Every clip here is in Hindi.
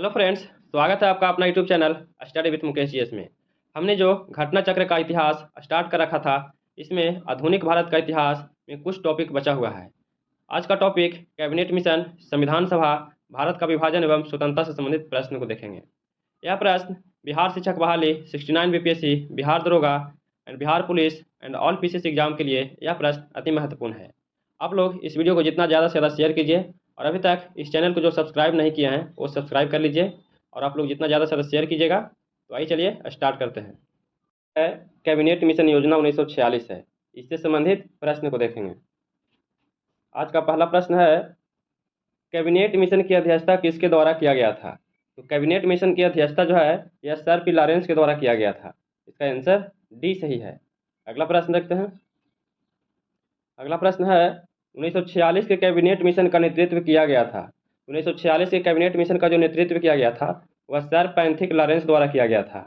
हेलो फ्रेंड्स, स्वागत है आपका अपना YouTube channel study with Mukesh GS में। हमने जो घटना चक्र का इतिहास स्टार्ट कर रखा था, इसमें आधुनिक भारत का इतिहास में कुछ टॉपिक बचा हुआ है। आज का टॉपिक कैबिनेट मिशन, संविधान सभा, भारत का विभाजन एवं स्वतंत्रता से संबंधित प्रश्न को देखेंगे। यह प्रश्न बिहार शिक्षक बहाली, 69 बीपीएससी, बिहार दरोगा and Bihar police and all PCS exam के लिए यह प्रश्न अति महत्वपूर्ण है। आप लोग इस वीडियो को जितना ज़्यादा से ज़्यादा शेयर कीजिए और अभी तक इस चैनल को जो सब्सक्राइब नहीं किया है वो सब्सक्राइब कर लीजिए। और आप लोग जितना ज़्यादा से ज़्यादा शेयर कीजिएगा तो आइए चलिए स्टार्ट करते हैं। कैबिनेट मिशन योजना 1946 है, इससे संबंधित प्रश्न को देखेंगे। आज का पहला प्रश्न है, कैबिनेट मिशन की अध्यक्षता किसके द्वारा किया गया था? तो कैबिनेट मिशन की अध्यक्षता जो है यह सर पी लॉरेंस के द्वारा किया गया था। इसका आंसर डी सही है। अगला प्रश्न देखते हैं। अगला प्रश्न है, 1946 के कैबिनेट मिशन का नेतृत्व किया गया था। 1946 के कैबिनेट मिशन का जो नेतृत्व किया गया था वह सर पैंथिक लॉरेंस द्वारा किया गया था।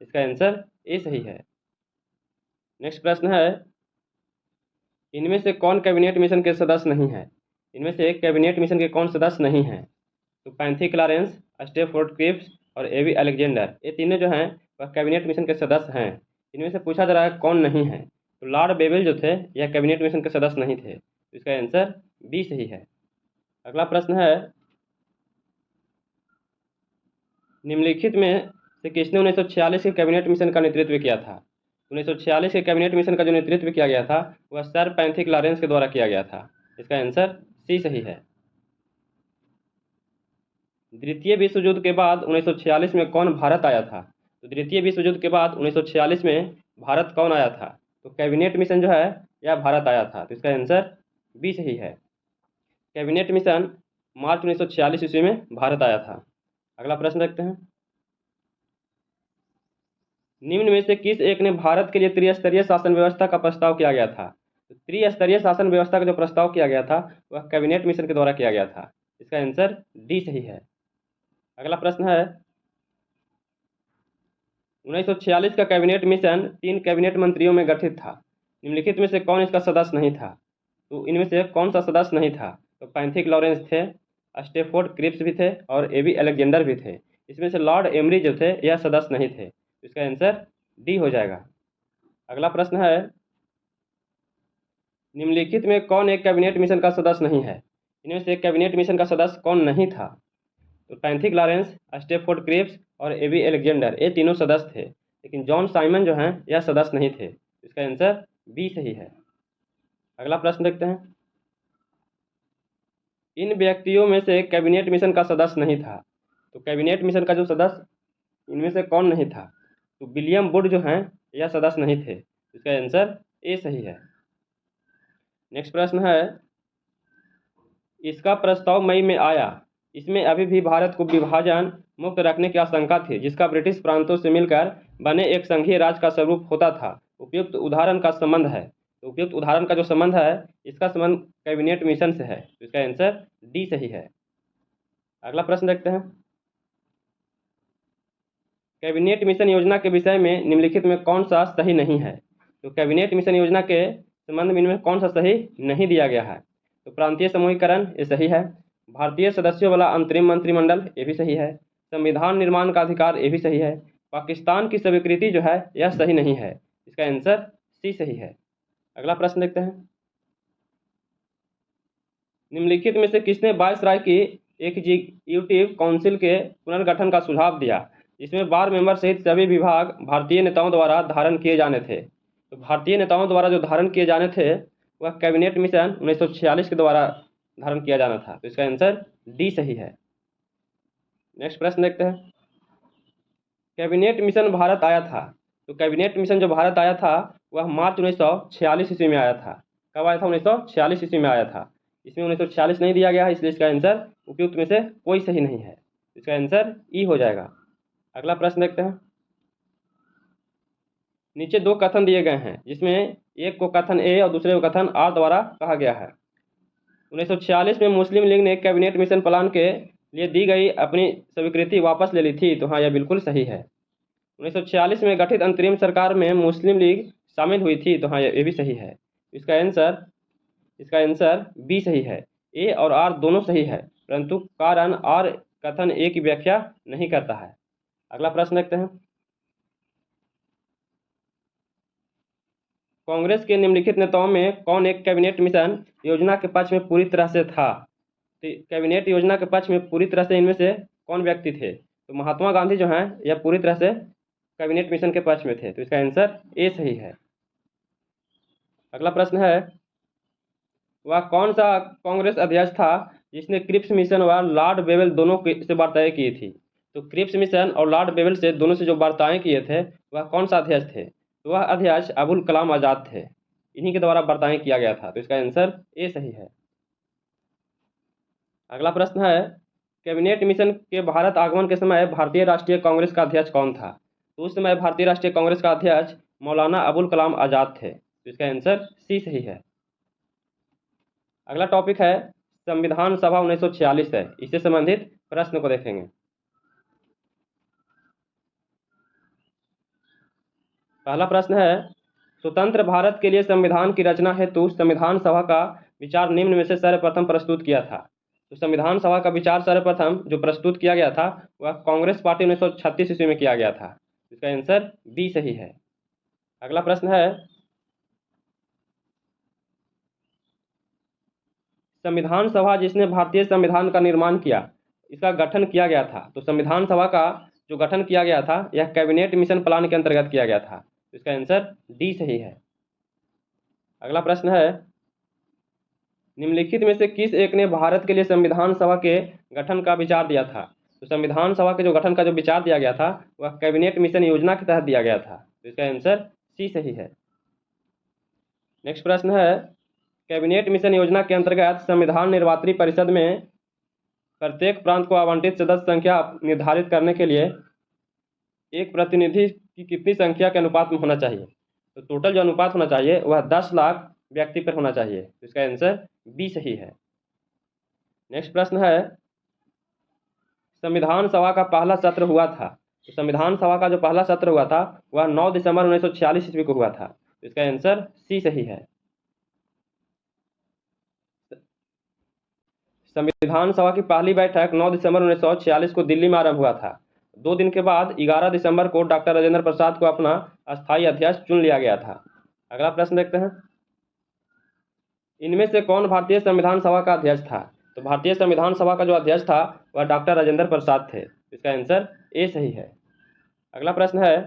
इसका आंसर ए सही है। नेक्स्ट प्रश्न है, इनमें से कौन कैबिनेट मिशन के सदस्य नहीं है? इनमें से कैबिनेट मिशन के कौन सदस्य नहीं हैं? तो पैंथिक लॉरेंस, स्टेफोर्ड क्रिप्स और एवी अलेक्जेंडर, ये तीनों जो हैं वह कैबिनेट मिशन के सदस्य हैं। इनमें से पूछा जा रहा है कौन नहीं है, तो लॉर्ड बेवेल जो थे यह कैबिनेट मिशन के सदस्य नहीं थे। तो इसका आंसर बी सही है। अगला प्रश्न है, निम्नलिखित में से किसने 1946 के कैबिनेट मिशन का नेतृत्व किया था? 1946 के कैबिनेट मिशन का जो नेतृत्व किया गया था वह सर पैंथिक लॉरेंस के द्वारा किया गया था। इसका आंसर सी सही है। द्वितीय विश्व युद्ध के बाद 1946 में कौन भारत आया था? तो द्वितीय विश्व युद्ध के बाद 1946 में भारत कौन आया था? तो कैबिनेट मिशन जो है यह भारत आया था। तो इसका आंसर बी सही है। कैबिनेट मिशन मार्च 1946 ईस्वी में भारत आया था। अगला प्रश्न देखते हैं। निम्न में से किस एक ने भारत के लिए त्रिस्तरीय शासन व्यवस्था का प्रस्ताव किया गया था? तो त्रिस्तरीय शासन व्यवस्था का जो प्रस्ताव किया गया था वह कैबिनेट मिशन के द्वारा किया गया था। इसका आंसर डी सही है। अगला प्रश्न है, 1946 का कैबिनेट मिशन 3 कैबिनेट मंत्रियों में गठित था। निम्नलिखित में से कौन इसका सदस्य नहीं था? तो इनमें से कौन सा सदस्य नहीं था? तो पैंथिक लॉरेंस थे, स्टेफोर्ड क्रिप्स भी थे और एवी अलेक्जेंडर भी थे। इसमें से लॉर्ड एमरी जो थे यह सदस्य नहीं थे। इसका आंसर डी हो जाएगा। अगला प्रश्न है, निम्नलिखित में कौन एक कैबिनेट मिशन का सदस्य नहीं है? इनमें से एक कैबिनेट मिशन का सदस्य कौन नहीं था? तो पैंथिक लॉरेंस, स्टेफोर्ड क्रिप्स और एवी अलेक्जेंडर, ये तीनों सदस्य थे, लेकिन जॉन साइमन जो हैं यह सदस्य नहीं थे। इसका आंसर बी सही है। अगला प्रश्न देखते हैं। इन व्यक्तियों में से कैबिनेट मिशन का सदस्य नहीं था। तो कैबिनेट मिशन का जो सदस्य इनमें से कौन नहीं था? तो विलियम वुड जो हैं यह सदस्य नहीं थे। इसका आंसर ए सही है। नेक्स्ट प्रश्न है, इसका प्रस्ताव मई में आया, इसमें अभी भी भारत को विभाजन मुक्त रखने की आशंका थी, जिसका ब्रिटिश प्रांतों से मिलकर बने एक संघीय राज्य का स्वरूप होता था। उपयुक्त उदाहरण का संबंध है। तो उपयुक्त उदाहरण का जो संबंध है इसका संबंध कैबिनेट मिशन से है। तो इसका आंसर डी सही है। अगला प्रश्न देखते हैं। कैबिनेट मिशन योजना के विषय में निम्नलिखित में कौन सा सही नहीं है? तो कैबिनेट मिशन योजना के संबंध में इनमें कौन सा सही नहीं दिया गया है? तो प्रांतीय समूहीकरण ये सही है। भारतीय सदस्यों वाला अंतरिम मंत्रिमंडल ये भी सही है। संविधान निर्माण का अधिकार ये भी सही है। पाकिस्तान की स्वीकृति जो है यह सही नहीं है। इसका आंसर सी सही है। अगला प्रश्न देखते हैं। निम्नलिखित में से किसने वायसराय की एग्जीक्यूटिव काउंसिल के पुनर्गठन का सुझाव दिया, जिसमें बार मेंबर सहित सभी विभाग भारतीय नेताओं द्वारा धारण किए जाने थे? तो भारतीय नेताओं द्वारा जो धारण किए जाने थे वह कैबिनेट मिशन 1946 के द्वारा धारण किया जाना था। तो इसका आंसर डी सही है। नेक्स्ट प्रश्न देखते हैं। कैबिनेट मिशन भारत आया था। तो कैबिनेट मिशन जो भारत आया था वह मार्च 1946 ईस्वी में आया था। कब आया था? 1946 ईस्वी में आया था। इसमें 1946 नहीं दिया गया है, इसलिए इसका आंसर उपयुक्त में से कोई सही नहीं है। इसका आंसर ई हो जाएगा। अगला प्रश्न देखते हैं। नीचे दो कथन दिए गए हैं, जिसमें एक को कथन ए और दूसरे को कथन आर द्वारा कहा गया है। 1946 में मुस्लिम लीग ने कैबिनेट मिशन प्लान के लिए दी गई अपनी स्वीकृति वापस ले ली थी। तो हाँ, यह बिल्कुल सही है। 1946 में गठित अंतरिम सरकार में मुस्लिम लीग शामिल हुई थी। तो हाँ, ये भी सही है। इसका आंसर बी सही है। ए और आर दोनों सही है, परंतु कारण आर कथन ए की व्याख्या नहीं करता है। अगला प्रश्न देखते हैं। कांग्रेस के निम्नलिखित नेताओं में कौन एक कैबिनेट मिशन योजना के पक्ष में पूरी तरह से था? तो कैबिनेट योजना के पक्ष में पूरी तरह से इनमें से कौन व्यक्ति थे? तो महात्मा गांधी जो हैं यह पूरी तरह से कैबिनेट मिशन के पक्ष में थे, तो इसका आंसर ए सही है। अगला प्रश्न है, वह कौन सा कांग्रेस अध्यक्ष था जिसने क्रिप्स मिशन व लॉर्ड बेवेल दोनों से वार्ताएं की थी? तो क्रिप्स मिशन और लॉर्ड बेवेल से दोनों से जो वार्ताएं किए थे वह कौन सा अध्यक्ष थे? तो वह अध्यक्ष अबुल कलाम आज़ाद थे, इन्हीं के द्वारा वार्ताएं किया गया था, तो इसका आंसर ए सही है। अगला प्रश्न है, कैबिनेट मिशन के भारत आगमन के समय भारतीय राष्ट्रीय कांग्रेस का अध्यक्ष कौन था? तो उस समय भारतीय राष्ट्रीय कांग्रेस का अध्यक्ष मौलाना अबुल कलाम आज़ाद थे, तो इसका आंसर सी सही है। अगला टॉपिक है संविधान सभा 1946 है, इससे संबंधित प्रश्न को देखेंगे। पहला प्रश्न है, स्वतंत्र भारत के लिए संविधान की रचना हेतु संविधान सभा का विचार निम्न में से सर्वप्रथम प्रस्तुत किया था? तो संविधान सभा का विचार सर्वप्रथम जो प्रस्तुत किया गया था वह कांग्रेस पार्टी 1936 ईस्वी में किया गया था, इसका आंसर बी सही है। अगला प्रश्न है, संविधान सभा जिसने भारतीय संविधान का निर्माण किया इसका गठन किया गया था? तो संविधान सभा का जो गठन किया गया था यह कैबिनेट मिशन प्लान के अंतर्गत किया गया था, तो इसका आंसर डी सही है। अगला प्रश्न है, निम्नलिखित में से किस एक ने भारत के लिए संविधान सभा के गठन का विचार दिया था? तो संविधान सभा के जो गठन का जो विचार दिया गया था वह कैबिनेट मिशन योजना के तहत दिया गया था, तो इसका आंसर सी सही है। नेक्स्ट प्रश्न है, कैबिनेट मिशन योजना के अंतर्गत संविधान निर्वात्री परिषद में प्रत्येक प्रांत को आवंटित सदस्य संख्या निर्धारित करने के लिए एक प्रतिनिधि की कितनी संख्या के अनुपात में होना चाहिए? तो टोटल जो अनुपात होना चाहिए वह 10 लाख व्यक्ति पर होना चाहिए, तो इसका आंसर बी सही है। नेक्स्ट प्रश्न है, संविधान सभा का पहला सत्र हुआ था? तो संविधान सभा का जो पहला सत्र हुआ था वह 9 दिसंबर 1946 ईस्वी को हुआ था, तो इसका आंसर सी सही है। संविधान सभा की पहली बैठक 9 दिसंबर 1946 को दिल्ली में आरंभ हुआ था। 2 दिन के बाद 11 दिसंबर को डॉक्टर राजेंद्र प्रसाद को अपना अस्थायी अध्यक्ष चुन लिया गया था। अगला प्रश्न देखते हैं, इनमें से कौन भारतीय संविधान सभा का अध्यक्ष था? तो भारतीय संविधान सभा का जो अध्यक्ष था वह डॉक्टर राजेंद्र प्रसाद थे, इसका आंसर ए सही है। अगला प्रश्न है,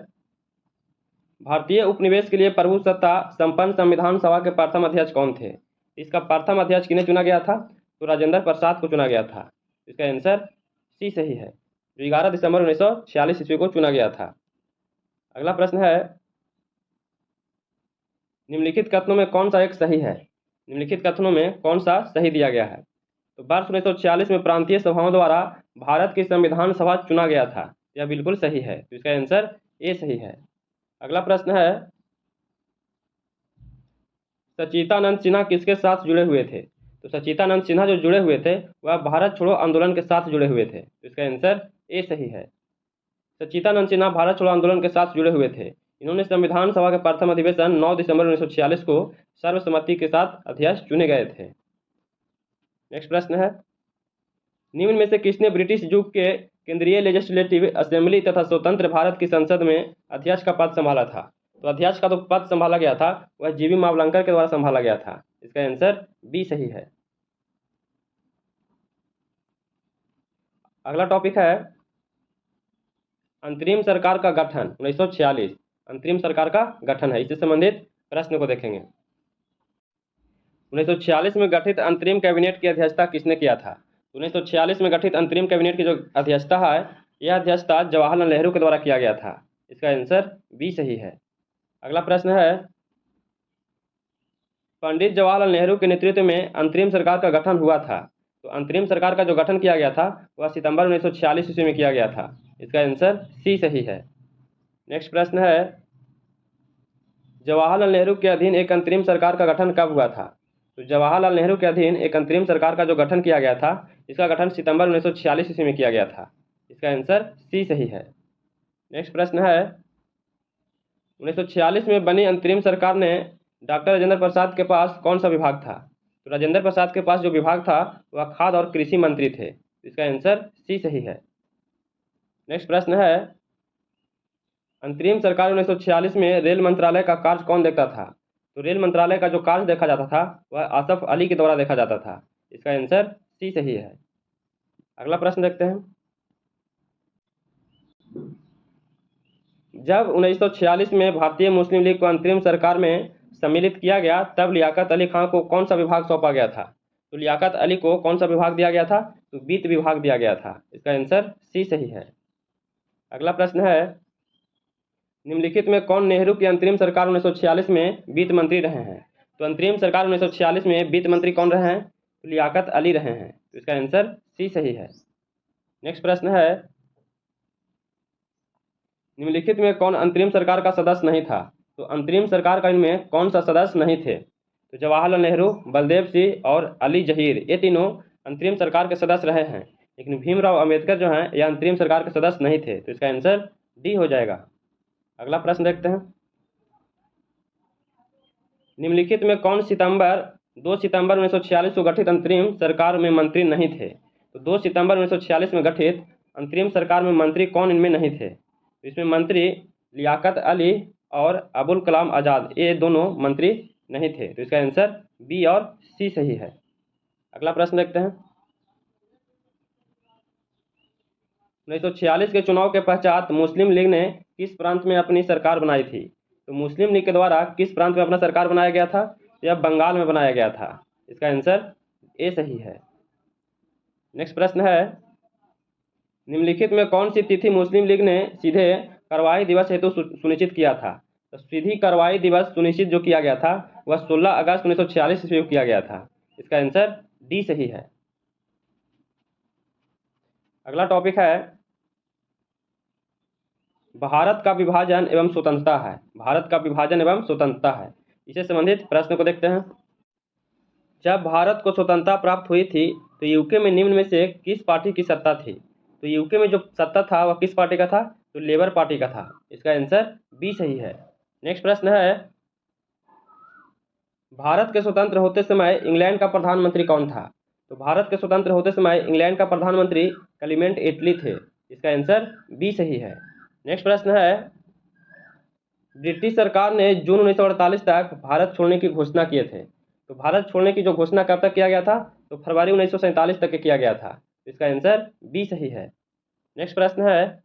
भारतीय उपनिवेश के लिए प्रभुसत्ता संपन्न संविधान सभा के प्रथम अध्यक्ष कौन थे? इसका प्रथम अध्यक्ष किन्हें चुना गया था? तो राजेंद्र प्रसाद को चुना गया था, इसका आंसर सी सही है, जो 11 दिसंबर 1946 ईस्वी को चुना गया था। अगला प्रश्न है, निम्नलिखित कथनों में कौन सा एक सही है? निम्नलिखित कथनों में कौन सा सही दिया गया है? तो वर्ष 1946 में प्रांतीय सभाओं द्वारा भारत की संविधान सभा चुना गया था, यह बिल्कुल सही है, तो इसका आंसर ए सही है। अगला प्रश्न है, सच्चिदानंद सिन्हा किसके साथ जुड़े हुए थे? तो सच्चिदानंद सिन्हा जो जुड़े हुए थे वह भारत छोड़ो आंदोलन के साथ जुड़े हुए थे, तो इसका आंसर ए सही है। सच्चिदानंद सिन्हा भारत छोड़ो आंदोलन के साथ जुड़े हुए थे। इन्होंने संविधान सभा के प्रथम अधिवेशन 9 दिसंबर 1946 को सर्वसम्मति के साथ अध्यक्ष चुने गए थे। नेक्स्ट प्रश्न है, निम्न में से किसने ब्रिटिश युग के केंद्रीय लेजिस्लेटिव असेंबली तथा स्वतंत्र भारत की संसद में अध्यक्ष का पद संभाला था? तो अध्यक्ष का जो पद संभाला गया था वह जीवी मावलंकर के द्वारा संभाला गया था, इसका आंसर बी सही है। अगला टॉपिक है अंतरिम सरकार का गठन 1946, अंतरिम सरकार का गठन है, इससे संबंधित प्रश्न को देखेंगे। 1946 में गठित अंतरिम कैबिनेट की अध्यक्षता किसने किया था? 1946 में गठित अंतरिम कैबिनेट की जो अध्यक्षता है यह अध्यक्षता जवाहरलाल नेहरू के द्वारा किया गया था, इसका आंसर बी सही है। अगला प्रश्न है, पंडित जवाहरलाल नेहरू के नेतृत्व में अंतरिम सरकार का गठन हुआ था। तो अंतरिम सरकार का जो गठन किया गया था वह सितंबर 1946 ईस्वी में किया गया था, इसका आंसर सी सही है। नेक्स्ट प्रश्न है, जवाहरलाल नेहरू के अधीन एक अंतरिम सरकार का गठन कब हुआ था? तो जवाहरलाल नेहरू के अधीन एक अंतरिम सरकार का जो गठन किया गया था इसका गठन सितंबर 1946 ईस्वी में किया गया था, इसका आंसर सी सही है। नेक्स्ट प्रश्न है, 1946 में बनी अंतरिम सरकार ने डॉक्टर राजेंद्र प्रसाद के पास कौन सा विभाग था? तो राजेंद्र प्रसाद के पास जो विभाग था वह खाद्य और कृषि मंत्री थे, इसका आंसर सी सही है। नेक्स्ट प्रश्न है, अंतरिम सरकार 1946 में रेल मंत्रालय का कार्य कौन देखता था? तो रेल मंत्रालय का जो कार्य देखा जाता था वह आसफ अली के द्वारा देखा जाता था। इसका आंसर सी सही है। अगला प्रश्न देखते हैं, जब 1946 में भारतीय मुस्लिम लीग को अंतरिम सरकार में सम्मिलित किया गया तब लियाकत अली खां को कौन सा विभाग सौंपा गया था? तो लियाकत अली को कौन सा विभाग दिया गया था? तो वित्त विभाग दिया गया था। इसका आंसर सी सही है। अगला प्रश्न है, निम्नलिखित में कौन नेहरू की अंतरिम सरकार 1946 में वित्त मंत्री रहे हैं? तो अंतरिम सरकार 1946 में वित्त मंत्री कौन रहे हैं? तो लियाकत अली रहे हैं। तो इसका आंसर सी सही है। नेक्स्ट प्रश्न है, निम्नलिखित में कौन अंतरिम सरकार का सदस्य नहीं था? तो अंतरिम सरकार का इनमें कौन सा सदस्य नहीं थे? तो जवाहरलाल नेहरू, बलदेव सिंह और अली जहीर, ये तीनों अंतरिम सरकार के सदस्य रहे हैं, लेकिन भीमराव अंबेडकर जो हैं यह अंतरिम सरकार के सदस्य नहीं थे। तो इसका आंसर डी हो जाएगा। अगला प्रश्न देखते हैं, निम्नलिखित में कौन 2 सितंबर 1946 को गठित अंतरिम सरकार में मंत्री नहीं थे? तो 2 सितंबर 1946 में गठित अंतरिम सरकार में मंत्री कौन इनमें नहीं थे? तो इसमें मंत्री लियाकत अली और अबुल कलाम आज़ाद, ये दोनों मंत्री नहीं थे। तो इसका आंसर बी और सी सही है। अगला प्रश्न देखते हैं, 1946 के चुनाव के पश्चात मुस्लिम लीग ने किस प्रांत में अपनी सरकार बनाई थी? तो मुस्लिम लीग के द्वारा किस प्रांत में अपना सरकार बनाया गया था? तो यह बंगाल में बनाया गया था। इसका आंसर ए सही है। नेक्स्ट प्रश्न है, निम्नलिखित में कौन सी तिथि मुस्लिम लीग ने सीधे कार्रवाई दिवस हेतु सुनिश्चित किया था? तो सीधी कार्रवाई दिवस सुनिश्चित जो किया गया था वह 16 अगस्त 1946 ईस्वी को किया गया था। इसका आंसर डी सही है। अगला टॉपिक है, भारत का विभाजन एवं स्वतंत्रता है। भारत का विभाजन एवं स्वतंत्रता है, इससे संबंधित प्रश्न को देखते हैं। जब भारत को स्वतंत्रता प्राप्त हुई थी तो यूके में निम्न में से किस पार्टी की सत्ता थी? तो यूके में जो सत्ता था वह किस पार्टी का था? तो लेबर पार्टी का था। इसका आंसर बी सही है। नेक्स्ट प्रश्न है, भारत के स्वतंत्र होते समय इंग्लैंड का प्रधानमंत्री कौन था? तो भारत के स्वतंत्र होते समय इंग्लैंड का प्रधानमंत्री क्लेमेंट एटली थे। इसका आंसर बी सही है। नेक्स्ट प्रश्न है, ब्रिटिश सरकार ने जून 1948 तक भारत छोड़ने की घोषणा किए थे। तो भारत छोड़ने की जो घोषणा कब तक किया गया था? तो फरवरी 1947 तक किया गया था। इसका आंसर बी सही है। नेक्स्ट प्रश्न है,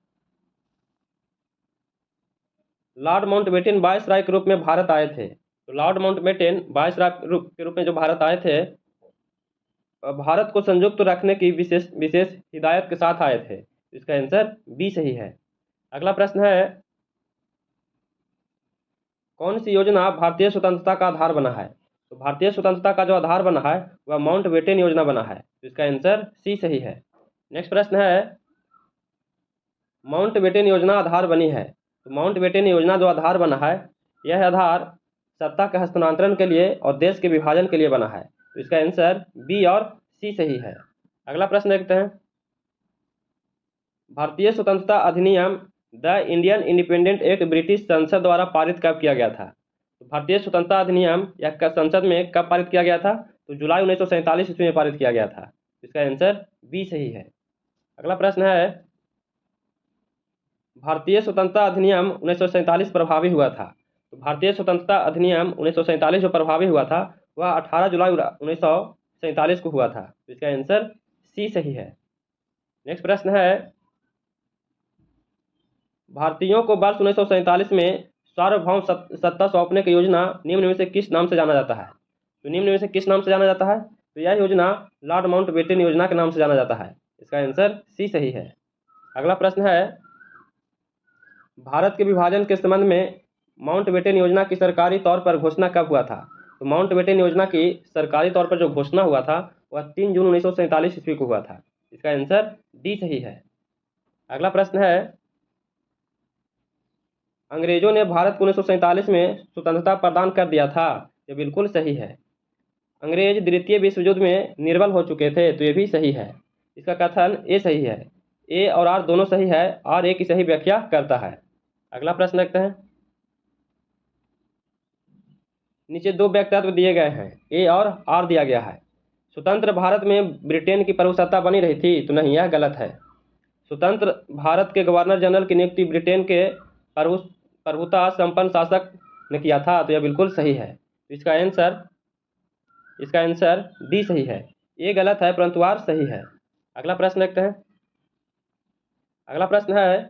लॉर्ड माउंटबेटन वायसराय के रूप में भारत आए थे। तो लॉर्ड माउंटबेटन वायसराय के रूप में जो भारत आए थे, भारत को संयुक्त रखने की विशेष हिदायत के साथ आए थे। इसका आंसर बी सही है। अगला प्रश्न है, कौन सी योजना भारतीय स्वतंत्रता का आधार बना है? तो भारतीय स्वतंत्रता का जो आधार बना है वह माउंटबेटन योजना बना है। तो इसका आंसर सी सही है। नेक्स्ट प्रश्न है, माउंटबेटन योजना आधार बनी है। तो माउंटबेटन योजना जो आधार बना है यह आधार सत्ता के हस्तांतरण के लिए और देश के विभाजन के लिए बना है। तो इसका आंसर बी और सी सही है। अगला प्रश्न देखते हैं, भारतीय स्वतंत्रता अधिनियम the Indian independent act British संसद द्वारा पारित कब किया गया था? तो भारतीय स्वतंत्रता अधिनियम या संसद में कब पारित किया गया था? तो जुलाई 1947 ईस्वी में पारित किया गया था। इसका आंसर बी सही है। अगला प्रश्न है, भारतीय स्वतंत्रता अधिनियम 1947 प्रभावी हुआ था। तो भारतीय स्वतंत्रता अधिनियम 1947 जो प्रभावी हुआ था वह 18 जुलाई 1947 को हुआ था। तो इसका आंसर सी सही है। नेक्स्ट प्रश्न है, भारतीयों को वर्ष 1947 में सार्वभौम सत्ता सौंपने की योजना निम्न में से किस नाम से जाना जाता है? तो निम्न में से किस नाम से जाना जाता है? तो यह योजना लॉर्ड माउंटबेटन योजना के नाम से जाना जाता है। इसका आंसर सी सही है। अगला प्रश्न है, भारत के विभाजन के संबंध में माउंटबेटन योजना की सरकारी तौर पर घोषणा कब हुआ था? तो माउंटबेटन योजना की सरकारी तौर पर जो घोषणा हुआ था वह 3 जून 1947 ईस्वी को हुआ था। इसका आंसर डी सही है। अगला प्रश्न है, अंग्रेजों ने भारत को 1947 में स्वतंत्रता प्रदान कर दिया था। ये बिल्कुल सही है। अंग्रेज द्वितीय विश्व युद्ध में निर्बल हो चुके थे। तो ये भी सही है। इसका कथन ए सही है। ए और आर दोनों सही है और ए की सही व्याख्या करता है। अगला प्रश्न देखते हैं, नीचे दो वक्तव्य दिए गए हैं, ए और आर दिया गया है। स्वतंत्र भारत में ब्रिटेन की प्रभुसत्ता बनी रही थी? तो नहीं, यह गलत है। स्वतंत्र भारत के गवर्नर जनरल की नियुक्ति ब्रिटेन के प्रभुता संपन्न शासक ने किया था। तो यह बिल्कुल सही है। तो इसका आंसर डी सही है। ये गलत है परंतु आर सही है। अगला प्रश्न देखते हैं। अगला प्रश्न है,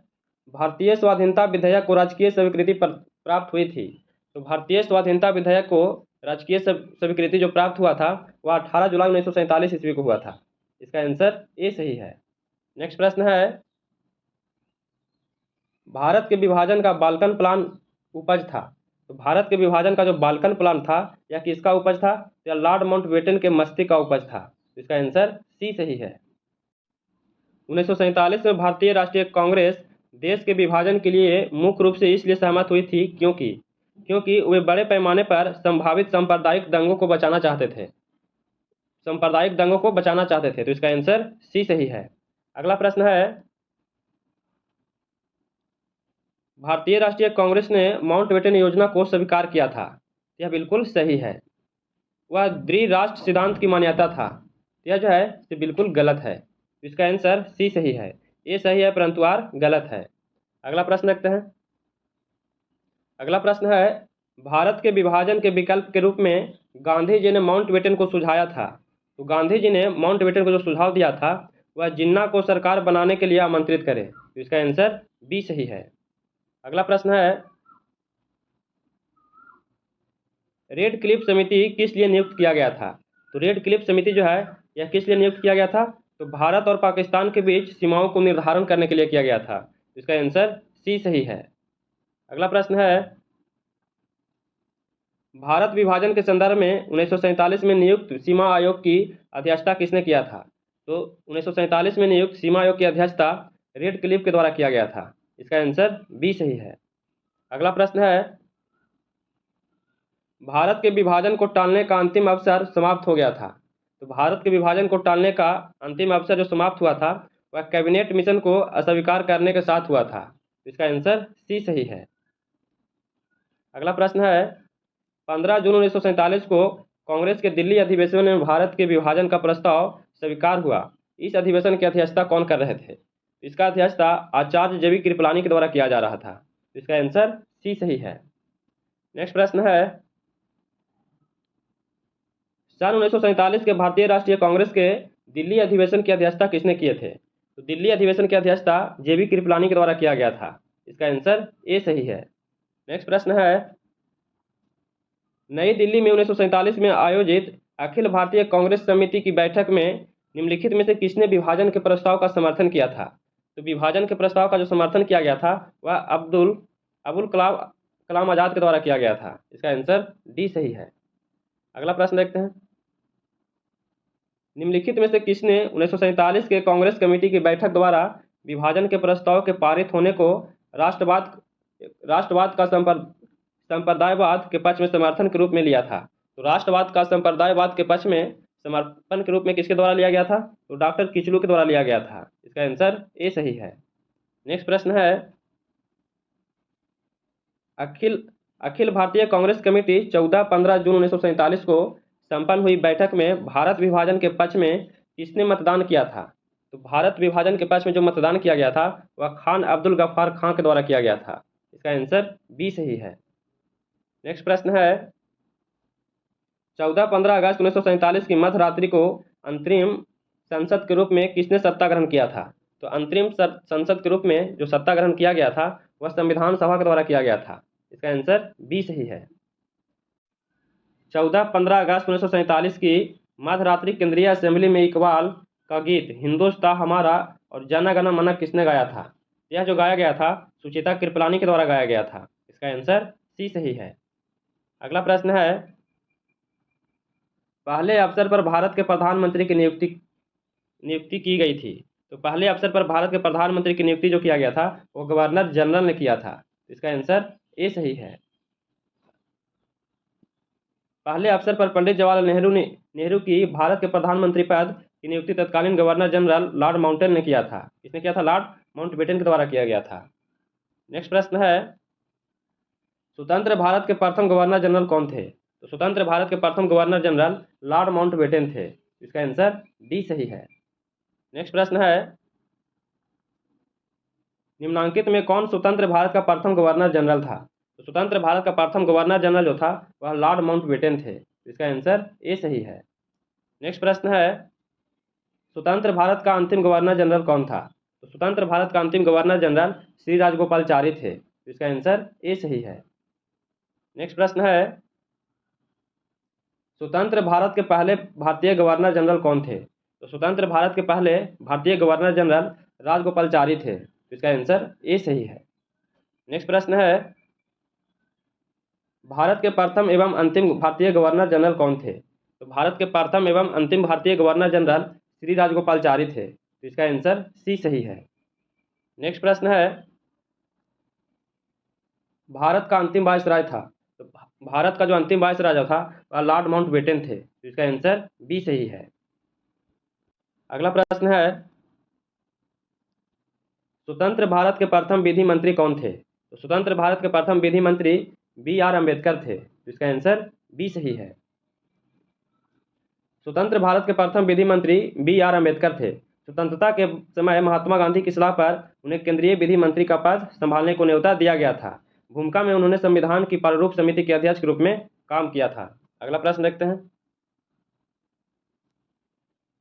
भारतीय स्वाधीनता विधेयक को राजकीय स्वीकृति प्राप्त हुई थी। तो भारतीय स्वाधीनता विधेयक को राजकीय स्वीकृति जो प्राप्त हुआ था वह 18 जुलाई 1947 ईस्वी को हुआ था। इसका आंसर ए सही है। नेक्स्ट प्रश्न है, भारत के विभाजन का बाल्कन प्लान उपज था। तो भारत के विभाजन का जो बाल्कन प्लान था यह किसका उपज था? यह लॉर्ड माउंटबेटन के मस्तिष्क का उपज था। इसका आंसर सी सही है। 1947 में भारतीय राष्ट्रीय कांग्रेस देश के विभाजन के लिए मुख्य रूप से इसलिए सहमत हुई थी क्योंकि वे बड़े पैमाने पर संभावित सांप्रदायिक दंगों को बचाना चाहते थे। तो इसका आंसर सी सही है। अगला प्रश्न है, भारतीय राष्ट्रीय कांग्रेस ने माउंटबेटन योजना को स्वीकार किया था। यह बिल्कुल सही है। वह द्विराष्ट्र सिद्धांत की मान्यता था। यह जो है ये बिल्कुल गलत है। इसका आंसर सी सही है। ए सही है परंतु आर गलत है। अगला प्रश्न देखते हैं। अगला प्रश्न है, भारत के विभाजन के विकल्प के रूप में गांधी जी ने माउंटबेटन को सुझाया था। तो गांधी जी ने माउंटबेटन को जो सुझाव दिया था वह जिन्ना को सरकार बनाने के लिए आमंत्रित करे। तो इसका आंसर बी सही है। अगला प्रश्न है, रेड क्लिफ समिति किस लिए नियुक्त किया गया था? तो रेड क्लिफ समिति जो है यह किस लिए नियुक्त किया गया था? तो भारत और पाकिस्तान के बीच सीमाओं को निर्धारण करने के लिए किया गया था। इसका आंसर सी सही है। अगला प्रश्न है, भारत विभाजन के संदर्भ में 1947 में नियुक्त सीमा आयोग की अध्यक्षता किसने किया था? तो 1947 में नियुक्त सीमा आयोग की अध्यक्षता रेड क्लिफ के द्वारा किया गया था। इसका आंसर बी सही है। अगला प्रश्न है, भारत के विभाजन को टालने का अंतिम अवसर समाप्त हो गया था। तो भारत के विभाजन को टालने का अंतिम अवसर जो समाप्त हुआ था वह कैबिनेट मिशन को अस्वीकार करने के साथ हुआ था। इसका आंसर सी सही है। अगला प्रश्न है, 15 जून 1947 को कांग्रेस के दिल्ली अधिवेशन में भारत के विभाजन का प्रस्ताव स्वीकार हुआ। इस अधिवेशन की अध्यक्षता कौन कर रहे थे? इसका अध्यक्षता आचार्य JV कृपलानी के द्वारा किया जा रहा था। इसका आंसर सी सही है। नेक्स्ट प्रश्न है, सन 1947 के भारतीय राष्ट्रीय कांग्रेस के दिल्ली अधिवेशन की अध्यक्षता किसने किए थे? तो दिल्ली अधिवेशन की अध्यक्षता JV कृपलानी के द्वारा किया गया था। इसका आंसर ए सही है। नेक्स्ट प्रश्न है, नई दिल्ली में 1947 में आयोजित अखिल भारतीय कांग्रेस समिति की बैठक में निम्नलिखित में से किसने विभाजन के प्रस्ताव का समर्थन किया था? तो विभाजन के प्रस्ताव का जो समर्थन किया गया था वह अबुल कलाम आजाद के द्वारा किया गया था। इसका आंसर डी सही है। अगला प्रश्न देखते हैं, निम्नलिखित में से किसने 1947 के कांग्रेस कमेटी की बैठक द्वारा विभाजन के प्रस्ताव के पारित होने को राष्ट्रवाद का संप्रदायवाद के पक्ष में समर्थन के रूप में लिया था? तो राष्ट्रवाद का संप्रदायवाद के पक्ष में समर्थन के रूप में किसके द्वारा लिया गया था? तो डॉक्टर किचलू के द्वारा लिया गया था। इसका आंसर ए सही है। नेक्स्ट प्रश्न है, अखिल भारतीय कांग्रेस कमेटी 14-15 जून 1947 को संपन्न हुई बैठक में भारत विभाजन के पक्ष में किसने मतदान किया था? तो भारत विभाजन के पक्ष में जो मतदान किया गया था वह खान अब्दुल गफ्फार खां के द्वारा किया गया था। इसका आंसर बी सही है। नेक्स्ट प्रश्न है, 14-15 अगस्त 1947 की मध्यरात्रि को अंतरिम संसद के रूप में किसने सत्ता ग्रहण किया था? तो अंतरिम संसद के रूप में जो सत्ता ग्रहण किया गया था वह संविधान सभा के द्वारा किया गया था। इसका आंसर बी सही है। 14-15 अगस्त 1947 की मध्यरात्रि केंद्रीय असेंबली में इकबाल का गीत हिंदुस्तान हमारा और जन गण मन किसने गाया था? यह जो गाया गया था सुचेता कृपलानी के द्वारा गाया गया था। इसका आंसर सी सही है। अगला प्रश्न है, पहले अवसर पर भारत के प्रधानमंत्री की नियुक्ति की गई थी। तो पहले अवसर पर भारत के प्रधानमंत्री की नियुक्ति जो किया गया था वो गवर्नर जनरल ने किया था। इसका आंसर ए सही है। पहले अवसर पर पंडित जवाहरलाल नेहरू की भारत के प्रधानमंत्री पद की नियुक्ति तत्कालीन गवर्नर जनरल लॉर्ड माउंटेन ने किया था। किसने किया था? लॉर्ड माउंटबेटन के द्वारा किया गया था। नेक्स्ट प्रश्न है, स्वतंत्र भारत के प्रथम गवर्नर जनरल कौन थे? तो स्वतंत्र भारत के प्रथम गवर्नर जनरल लॉर्ड माउंटबेटन थे। इसका आंसर डी सही है। नेक्स्ट प्रश्न है, निम्नांकित में कौन स्वतंत्र भारत का प्रथम गवर्नर जनरल था? तो स्वतंत्र भारत का प्रथम गवर्नर जनरल जो था वह लॉर्ड माउंटबेटन थे। इसका आंसर ए सही है। नेक्स्ट प्रश्न है, स्वतंत्र भारत का अंतिम गवर्नर जनरल कौन था? तो स्वतंत्र भारत का अंतिम गवर्नर जनरल श्री राजगोपालचारी थे। इसका आंसर ए सही है। नेक्स्ट प्रश्न है, स्वतंत्र भारत के पहले भारतीय गवर्नर जनरल कौन थे? तो स्वतंत्र भारत के पहले भारतीय गवर्नर जनरल राजगोपालचारी थे। इसका आंसर ए सही है। नेक्स्ट प्रश्न है, भारत के प्रथम एवं अंतिम भारतीय गवर्नर जनरल कौन थे? तो भारत के प्रथम एवं अंतिम भारतीय गवर्नर जनरल श्री राजगोपालचारी थे। तो इसका आंसर सी सही है। नेक्स्ट प्रश्न है, भारत का अंतिम वायसराय था। तो भारत का जो अंतिम वायसराय था वह लॉर्ड माउंटबेटन थे। तो इसका आंसर बी सही है। अगला प्रश्न है, स्वतंत्र भारत के प्रथम विधि मंत्री कौन थे? तो स्वतंत्र भारत के प्रथम विधि मंत्री बी आर अम्बेडकर थे। तो इसका आंसर बी सही है। स्वतंत्र भारत के प्रथम विधि मंत्री बी आर अम्बेडकर थे। स्वतंत्रता के समय महात्मा गांधी की सलाह पर उन्हें केंद्रीय विधि मंत्री का पद संभालने को न्योता दिया गया था। भूमिका में उन्होंने संविधान की प्रारूप समिति के अध्यक्ष के रूप में काम किया था। अगला प्रश्न देखते हैं,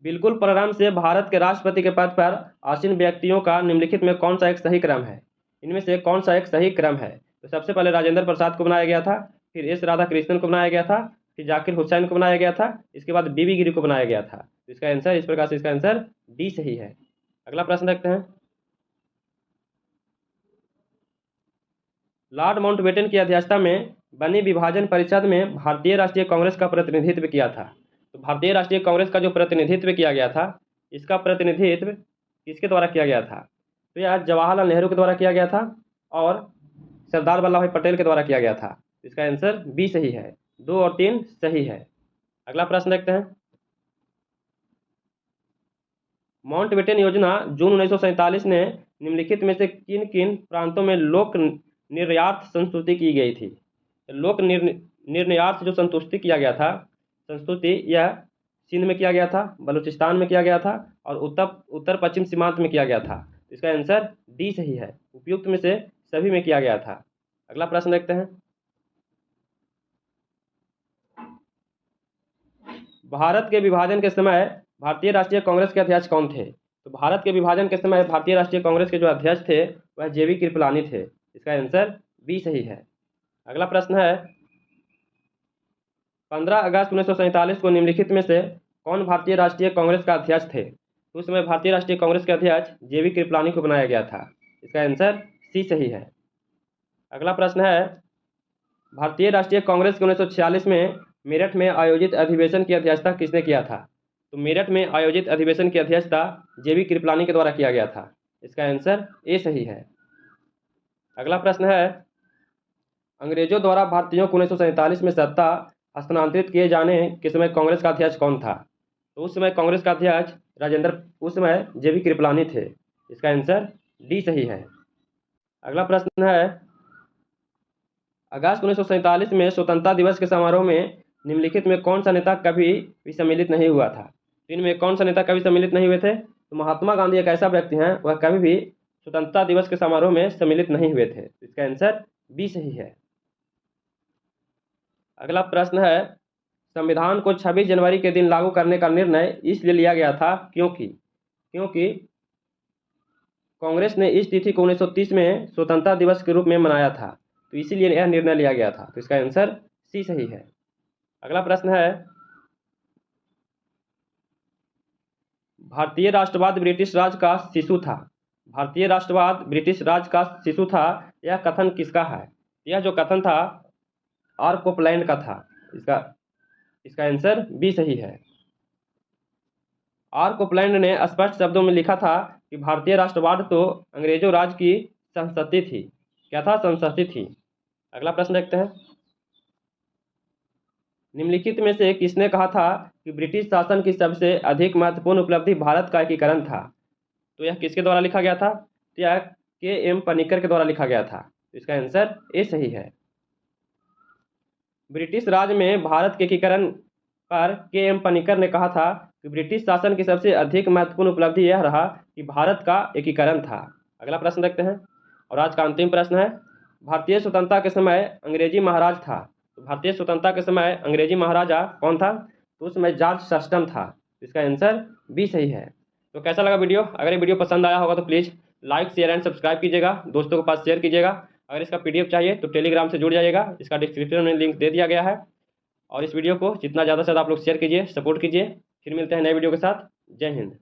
बिल्कुल प्रारंभ से भारत के राष्ट्रपति के पद पर आसीन व्यक्तियों का निम्नलिखित में कौन सा एक सही क्रम है? इनमें से कौन सा एक सही क्रम है? तो सबसे पहले राजेंद्र प्रसाद को बनाया गया था, फिर एस राधाकृष्णन को बनाया गया था, फिर जाकिर हुसैन को बनाया गया था, इसके बाद बीबी गिरी को बनाया गया था। तो इसका आंसर इस प्रकार से इसका आंसर डी सही है। अगला प्रश्न देखते हैं, लॉर्ड माउंटबेटन की अध्यक्षता में बनी विभाजन परिषद में भारतीय राष्ट्रीय कांग्रेस का प्रतिनिधित्व किया था। तो भारतीय राष्ट्रीय कांग्रेस का जो प्रतिनिधित्व किया गया था, इसका प्रतिनिधित्व किसके द्वारा किया गया था? तो यह जवाहरलाल नेहरू के द्वारा किया गया था और सरदार वल्लभ भाई पटेल के द्वारा किया गया था। इसका आंसर बी सही है। 2 और 3 सही है। अगला प्रश्न देखते हैं, माउंटबेटन योजना जून 1947 ने निम्नलिखित में से किन किन प्रांतों में लोक निर्यात संस्तुति की गई थी? लोक निर्यात जो संतुष्टि किया गया था, संस्तुति, यह सिंध में किया गया था, बलूचिस्तान में किया गया था और उत्तर पश्चिम सीमांत में किया गया था। इसका आंसर डी सही है। उपयुक्त में से सभी में किया गया था। अगला प्रश्न देखते हैं, भारत के विभाजन के समय भारतीय राष्ट्रीय कांग्रेस के अध्यक्ष कौन थे? तो भारत के विभाजन के समय भारतीय राष्ट्रीय कांग्रेस के जो अध्यक्ष थे वह जेवी कृपलानी थे। इसका आंसर बी सही है। अगला प्रश्न है, 15 अगस्त 1947 को निम्नलिखित में से कौन भारतीय राष्ट्रीय कांग्रेस का अध्यक्ष थे? उस समय भारतीय राष्ट्रीय कांग्रेस के अध्यक्ष जेवी कृपलानी को बनाया गया था। इसका आंसर सी सही है। अगला प्रश्न है, भारतीय राष्ट्रीय कांग्रेस के 1946 में मेरठ में आयोजित अधिवेशन की अध्यक्षता किसने किया था? तो मेरठ में आयोजित अधिवेशन की अध्यक्षता जेवी कृपलानी के द्वारा किया गया था। इसका आंसर ए सही है। अगला प्रश्न है, अंग्रेजों द्वारा भारतीयों को 1947 में सत्ता हस्तांतरित किए जाने के समय कांग्रेस का अध्यक्ष कौन था? तो उस समय कांग्रेस का अध्यक्ष उस समय जेवी कृपलानी थे। इसका आंसर डी सही है। अगला प्रश्न है, अगस्त 1947 में स्वतंत्रता दिवस के समारोह में निम्नलिखित में कौन सा नेता कभी भी सम्मिलित नहीं हुआ था? इनमें कौन सा नेता कभी सम्मिलित नहीं हुए थे? तो महात्मा गांधी एक ऐसा व्यक्ति हैं वह कभी भी स्वतंत्रता दिवस के समारोह में सम्मिलित नहीं हुए थे। इसका आंसर बी सही है। अगला प्रश्न है, संविधान को 26 जनवरी के दिन लागू करने का निर्णय इसलिए लिया गया था क्योंकि कांग्रेस ने इस तिथि को 1930 में स्वतंत्रता दिवस के रूप में मनाया था, तो इसीलिए यह निर्णय लिया गया था। तो इसका आंसर सी सही है। अगला प्रश्न है, भारतीय राष्ट्रवाद ब्रिटिश राज का शिशु था। भारतीय राष्ट्रवाद ब्रिटिश राज का शिशु था, यह कथन किसका है? यह जो कथन था आर कोपलैंड का था। इसका आंसर बी सही है। आर कोपलैंड ने स्पष्ट शब्दों में लिखा था कि भारतीय राष्ट्रवाद तो अंग्रेजों राज की संस्कृति थी। क्या था? संस्कृति थी। अगला प्रश्न देखते हैं, निम्नलिखित में से किसने कहा था कि ब्रिटिश शासन की सबसे अधिक महत्वपूर्ण उपलब्धि भारत का एकीकरण था? तो यह किसके द्वारा लिखा गया था? तो यह के एम पनिकर के द्वारा लिखा गया था। इसका आंसर ए सही है। ब्रिटिश राज में भारत के एकीकरण पर के एम पनिकर ने कहा था कि ब्रिटिश शासन की सबसे अधिक महत्वपूर्ण उपलब्धि यह रहा कि भारत का एकीकरण था। अगला प्रश्न देखते हैं और आज का अंतिम प्रश्न है, भारतीय स्वतंत्रता के समय अंग्रेजी महाराज था। तो भारतीय स्वतंत्रता के समय अंग्रेजी महाराजा कौन था? तो उसमें जॉर्ज सस्टम था। इसका आंसर बी सही है। तो कैसा लगा वीडियो? अगर ये वीडियो पसंद आया होगा तो please like share and subscribe कीजिएगा, दोस्तों के पास शेयर कीजिएगा। अगर इसका PDF चाहिए तो टेलीग्राम से जुड़ जाइएगा, इसका डिस्क्रिप्शन में लिंक दे दिया गया है। और इस वीडियो को जितना ज़्यादा से ज़्यादा आप लोग शेयर कीजिए, सपोर्ट कीजिए। फिर मिलते हैं नए वीडियो के साथ। जय हिंद।